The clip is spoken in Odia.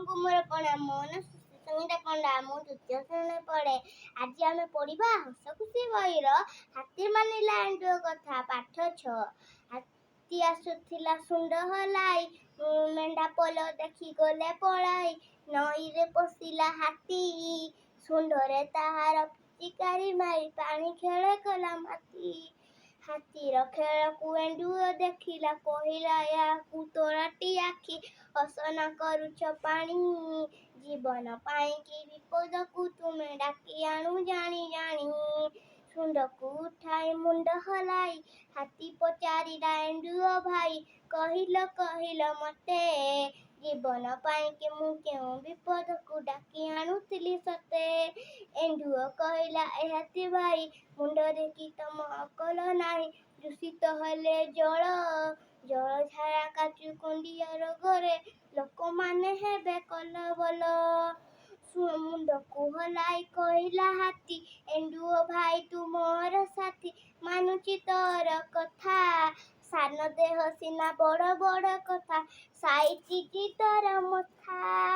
ଆପଣଙ୍କୁ ମୋର ପ୍ରଣାମ। ମୋ ନାଁ ସୁସ୍ମିତା ପଣ୍ଡା। ମୁଁ ତୃତୀୟ ଶ୍ରେଣୀରେ ପଢ଼େ। ଆଜି ଆମେ ପଢ଼ିବା ହସ ଖୁସି ବହିର ହାତୀ ମାନିଲା ଏଣ୍ଡୁଅ କଥା ପାଠ 6। ହାତୀ ଆସୁଥିଲା ଶୁଣ୍ଢ ହଲାଇ, ମେଣ୍ଢା ପୋଲ ଦେଖି ଗଲେ ପଳାଇ। ନଈରେ ପଶିଲା ହାତୀ, ଶୁଣ୍ଢରେ ତାହାର ପିଚିକାରି ମାରି ପାଣି ଖେଳ କଲା ମାତି। ହାତୀର ଖେଳକୁ ଏଣ୍ଡୁଅ ଦେଖିଲା, କହିଲା ୟାକୁ ତୋରାଟି ଆଖି। ହସନା କରୁଛ ପାଣି, ଜୀବନ ପାଇଁକି ବିପଦକୁ ତୁମେ ଡାକି ଆଣୁ ଜାଣି ଜାଣି। ଶୁଣ୍ଢକୁ ଉଠାଇ ମୁଣ୍ଡ ହଲାଇ ହାତୀ ପଚାରିଲା ଏଣ୍ଡୁଅ ଭାଇ, କହିଲ ମତେ, ଜୀବନ ପାଇଁକି ମୁଁ କେଉଁ ବିପଦକୁ ଡାକି ଆଣୁଥିଲି ସତେ? ଏଣ୍ଡୁଅ କହିଲା ଏ ହାତୀ ଭାଇ, ମୁଣ୍ଡରେ କି ତମ ଅକଲ ନାହିଁ? ଦୂଷିତ ହେଲେ ଜଳ, ଜଳଧାରା କାଚୁ କୁଣ୍ଡିଆ ରୋଗରେ ଲୋକମାନେ ହେବେ କଲବଲ। ମୁଣ୍ଡକୁ ହଲାଇ କହିଲା ହାତୀ, ଏଣ୍ଡୁଅ ଭାଇ ତୁ ମୋର ସାଥୀ, ମାନୁଛି ତୋର କଥା। ସାନ ଦେହ ସିନା ବଡ଼ ବଡ଼ କଥା, ସାଇଚିଛି ତୋର ମଥା।